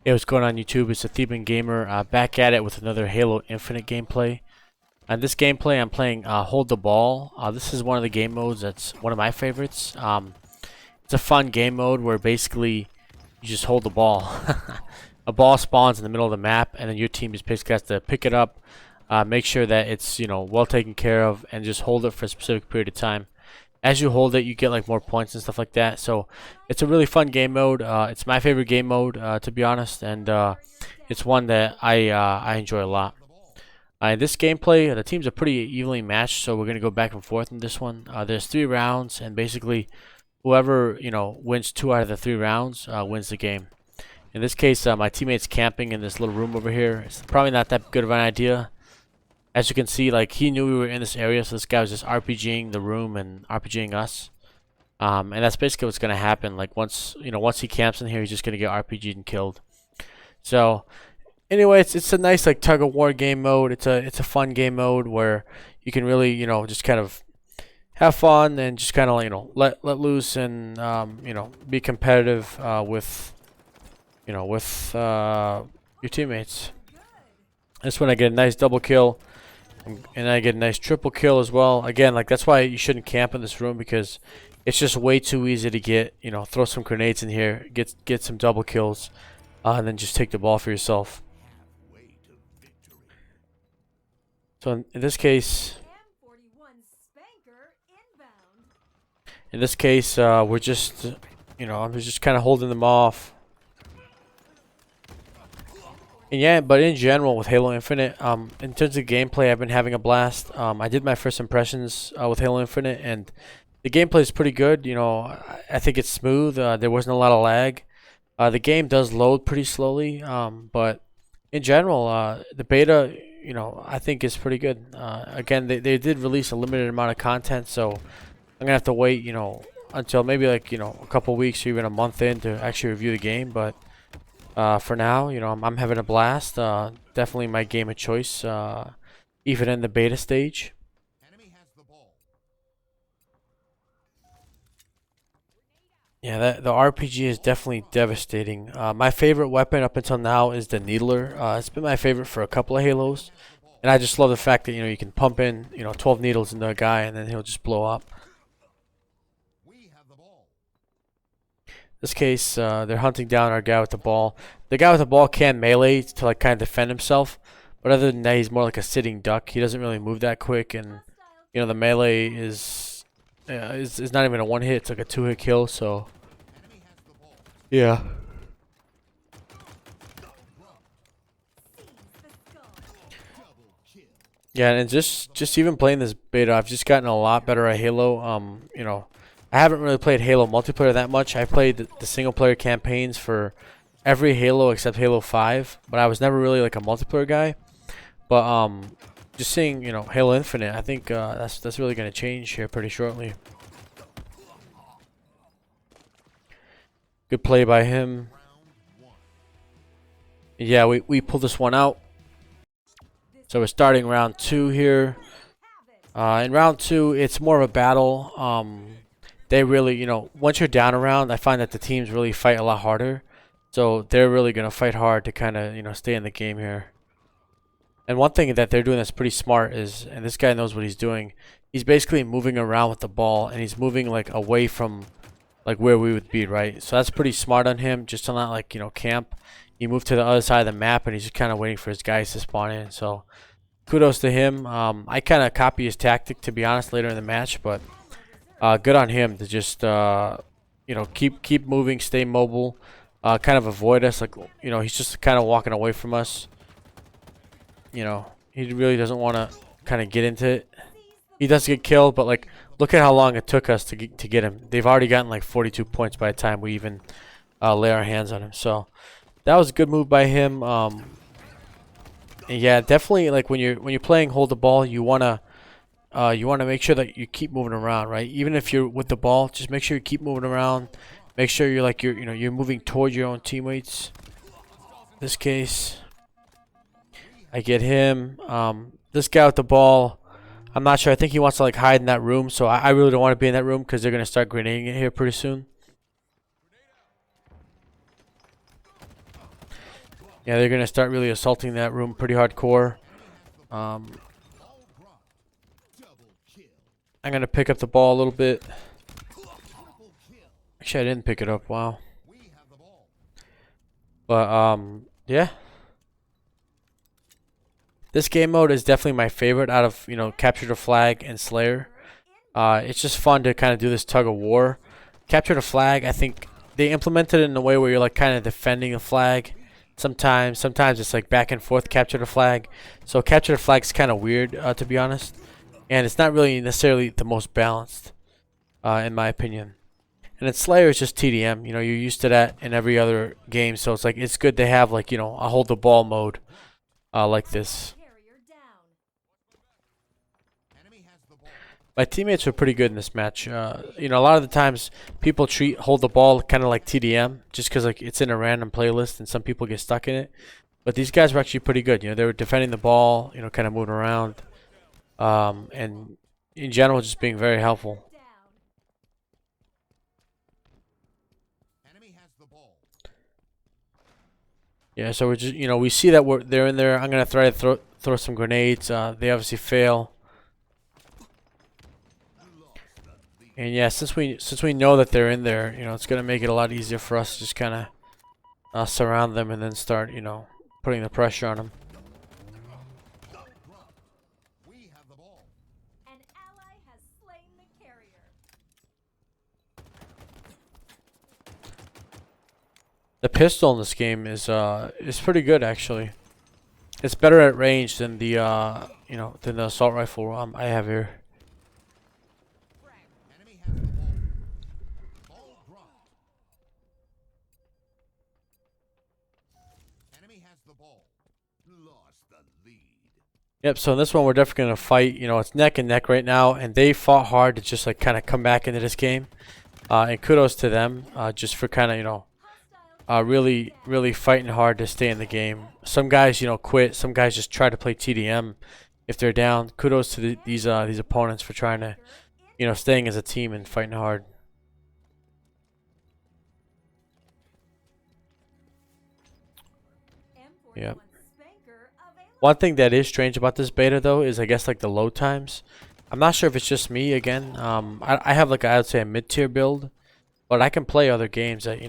Hey, what's going on YouTube? It's a Theban gamer back at it with another Halo Infinite gameplay. On this gameplay, I'm playing Hold the Ball. This is one of the game modes that's one of my favorites. It's a fun game mode where basically you just hold the ball. A ball spawns in the middle of the map, and then your team just basically has to pick it up, make sure that it's well taken care of, and just hold it for a specific period of time. As you hold it, you get like more points and stuff like that. So it's a really fun game mode. It's my favorite game mode, to be honest, and it's one that I enjoy a lot. In this gameplay, the teams are pretty evenly matched, so we're gonna go back and forth in this one. There's 3 rounds, and basically, whoever wins 2 out of the 3 rounds wins the game. In this case, my teammate's camping in this little room over here. It's probably not that good of an idea. As you can see, like, he knew we were in this area, so this guy was just RPGing the room and RPGing us. And that's basically what's gonna happen. Like, once he camps in here, he's just gonna get RPG'd and killed. So, anyway, it's a nice like tug of war game mode. It's a fun game mode where you can really just kind of have fun and just kind of let loose and be competitive with your teammates. This one I get a nice double kill. And I get a nice triple kill as well. Again, like, that's why you shouldn't camp in this room, because it's just way too easy to get, throw some grenades in here, get some double kills, and then just take the ball for yourself. So in this case, we're just, I'm just kind of holding them off. And yeah, but in general with Halo Infinite, in terms of gameplay, I've been having a blast. I did my first impressions with Halo Infinite, and the gameplay is pretty good. I think it's smooth. There wasn't a lot of lag. The game does load pretty slowly, but in general, the beta, I think is pretty good. Again, they did release a limited amount of content, so I'm gonna have to wait, until maybe like a couple weeks or even a month in to actually review the game. But for now, I'm having a blast. Definitely my game of choice, even in the beta stage. Yeah, the RPG is definitely devastating. My favorite weapon up until now is the Needler. It's been my favorite for a couple of Halos, and I just love the fact that you can pump in 12 needles into a guy and then he'll just blow up. This case, they're hunting down our guy with the ball. The guy with the ball can melee to like kind of defend himself, but other than that, he's more like a sitting duck. He doesn't really move that quick, and the melee is not even a 1-hit. It's like a 2-hit kill. So yeah. Yeah, and just even playing this beta, I've just gotten a lot better at Halo. I haven't really played Halo multiplayer that much. I played the single player campaigns for every Halo except Halo 5, but I was never really like a multiplayer guy. But just seeing Halo Infinite, I think that's really gonna change here pretty shortly. Good play by him. Yeah, we pulled this one out. So we're starting round 2 here. In round 2, it's more of a battle. They really, once you're down a round, I find that the teams really fight a lot harder. So they're really going to fight hard to kind of, stay in the game here. And one thing that they're doing that's pretty smart is, and this guy knows what he's doing, he's basically moving around with the ball, and he's moving like away from like where we would be, right? So that's pretty smart on him, just to not like, camp. He moved to the other side of the map, and he's just kind of waiting for his guys to spawn in. So kudos to him. I kind of copy his tactic, to be honest, later in the match, but good on him to just keep moving, stay mobile, kind of avoid us. Like he's just kind of walking away from us. He really doesn't want to kind of get into it. He does get killed, but like, look at how long it took us to get him. They've already gotten like 42 points by the time we even lay our hands on him. So that was a good move by him. Yeah, definitely, like when you're playing hold the ball, you wanna make sure that you keep moving around, right? Even if you're with the ball, just make sure you keep moving around. Make sure you're moving towards your own teammates. In this case, I get him. This guy with the ball, I'm not sure. I think he wants to like hide in that room, so I really don't want to be in that room because they're gonna start grenading it here pretty soon. Yeah, they're gonna start really assaulting that room pretty hardcore. I'm gonna pick up the ball a little bit. Actually, I didn't pick it up. Wow. But yeah. This game mode is definitely my favorite out of, Capture the Flag and Slayer. It's just fun to kind of do this tug of war. Capture the Flag, I think they implemented it in a way where you're like kind of defending the flag. Sometimes it's like back and forth capture the flag. So capture the flag's kind of weird, to be honest. And it's not really necessarily the most balanced, in my opinion. And then Slayer is just TDM. You're used to that in every other game. So it's like it's good to have like, a hold the ball mode like this. My teammates were pretty good in this match. A lot of the times people treat hold the ball kind of like TDM, just because like it's in a random playlist and some people get stuck in it. But these guys were actually pretty good. They were defending the ball, kind of moving around, and in general just being very helpful. Yeah, so we're just we see that they're in there. I'm gonna try to throw some grenades. They obviously fail. And yeah, since we know that they're in there, it's gonna make it a lot easier for us to just kind of surround them and then start, putting the pressure on them. An ally has slain the carrier. The pistol in this game is pretty good actually. It's better at range than the than the assault rifle I have here. Yep, so in this one we're definitely going to fight. It's neck and neck right now, and they fought hard to just like kind of come back into this game. And kudos to them just for kind of, really fighting hard to stay in the game. Some guys, quit. Some guys just try to play TDM if they're down. Kudos to these opponents for trying to, staying as a team and fighting hard. Yep. One thing that is strange about this beta though is I guess like the load times. I'm not sure if it's just me again. I have like I would say a mid-tier build, but I can play other games at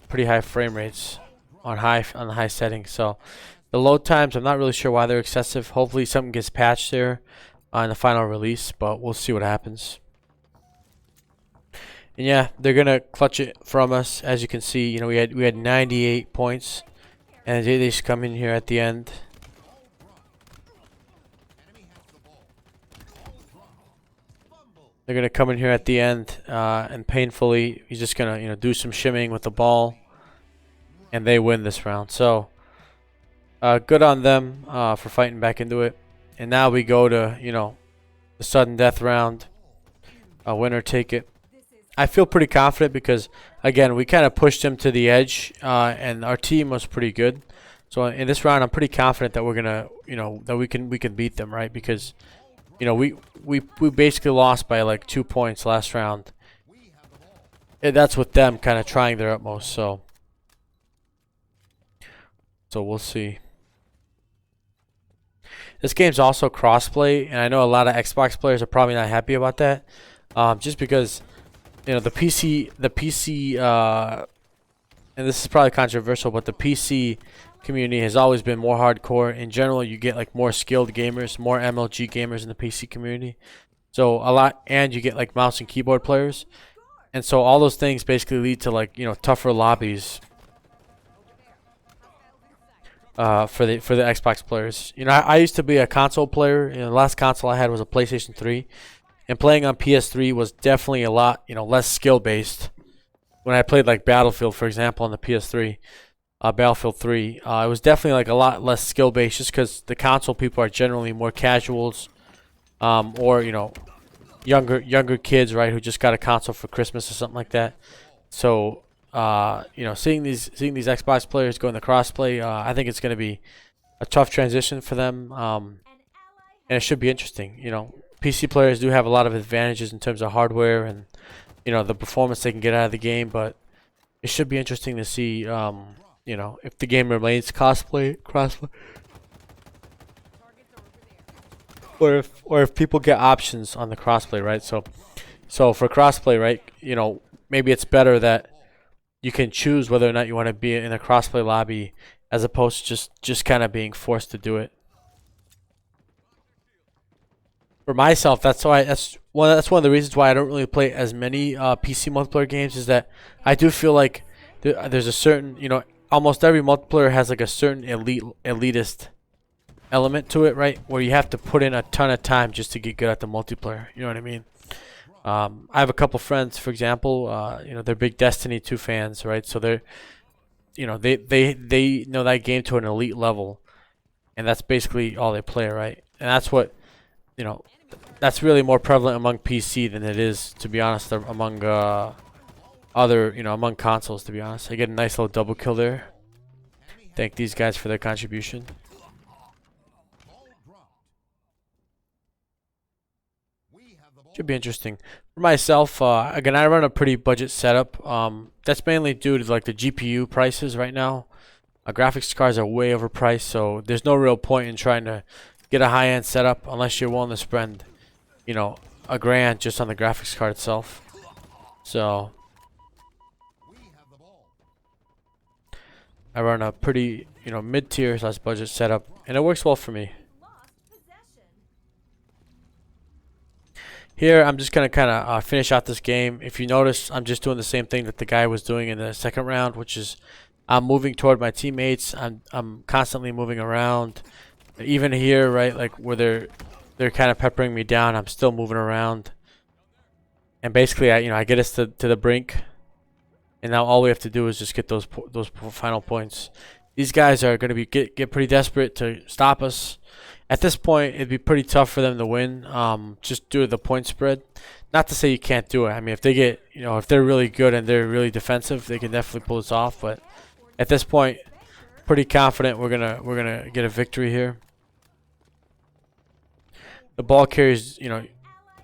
pretty high frame rates on the high settings. So the load times, I'm not really sure why they're excessive. Hopefully something gets patched there on the final release, but we'll see what happens. And yeah, they're gonna clutch it from us. As you can see, we had 98 points, and they just come in here at the end. They're gonna come in here at the end, and painfully, he's just gonna do some shimmying with the ball, and they win this round. So, good on them for fighting back into it. And now we go to the sudden death round. Winner take it. I feel pretty confident because again we kind of pushed him to the edge, and our team was pretty good. So in this round, I'm pretty confident that we're gonna that we can beat them, right? Because we basically lost by like 2 points last round. And that's with them kind of trying their utmost. So we'll see. This game's also crossplay, and I know a lot of Xbox players are probably not happy about that, just because the PC, and this is probably controversial, but the PC community has always been more hardcore. In general, you get like more skilled gamers, more MLG gamers in the PC community. So and you get like mouse and keyboard players, and so all those things basically lead to like tougher lobbies for the Xbox players. I used to be a console player. The last console I had was a PlayStation 3, and playing on PS3 was definitely a lot less skill based. When I played like Battlefield, for example, on the PS3. Battlefield 3, it was definitely like a lot less skill based, just because the console people are generally more casuals, or younger kids, right, who just got a console for Christmas or something like that. So seeing these Xbox players go in the crossplay, I think it's going to be a tough transition for them, and it should be interesting. PC players do have a lot of advantages in terms of hardware and the performance they can get out of the game, but it should be interesting to see you know, if the game remains crossplay, or if people get options on the crossplay, right? So for crossplay, right, you know, maybe it's better that you can choose whether or not you want to be in a crossplay lobby as opposed to just kind of being forced to do it. For myself, that's one of the reasons why I don't really play as many PC multiplayer games, is that I do feel like there's a certain, you know, almost every multiplayer has like a certain elitist element to it, right? Where you have to put in a ton of time just to get good at the multiplayer. You know what I mean? I have a couple friends, for example, you know, they're big Destiny 2 fans, right? So they're, you know, they know that game to an elite level, and that's basically all they play, right? And that's what, you know, that's really more prevalent among PC than it is, to be honest, among other, you know, among consoles, to be honest. I get a nice little double kill there. Thank these guys for their contribution. Should be interesting. For myself, again, I run a pretty budget setup. That's mainly due to like the GPU prices right now. Graphics cards are way overpriced, so there's no real point in trying to get a high-end setup unless you're willing to spend, you know, $1,000 just on the graphics card itself. So I run a pretty, you know, mid-tier / budget setup, and it works well for me. Here, I'm just gonna kind of finish out this game. If you notice, I'm just doing the same thing that the guy was doing in the second round, which is I'm moving toward my teammates. I'm constantly moving around. Even here, right, like where they're kind of peppering me down, I'm still moving around. And basically, I get us to the brink, and now all we have to do is just get those final points. These guys are going to be get pretty desperate to stop us. At this point, it'd be pretty tough for them to win, just due to the point spread. Not to say you can't do it. I mean, if they get, you know, if they're really good and they're really defensive, they can definitely pull this off. But at this point, pretty confident we're gonna get a victory here. The ball carries, you know,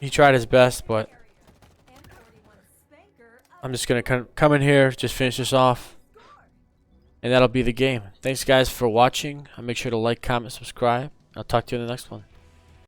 he tried his best, but I'm just gonna come in here, just finish this off, and that'll be the game. Thanks guys for watching. Make sure to like, comment, subscribe. I'll talk to you in the next one.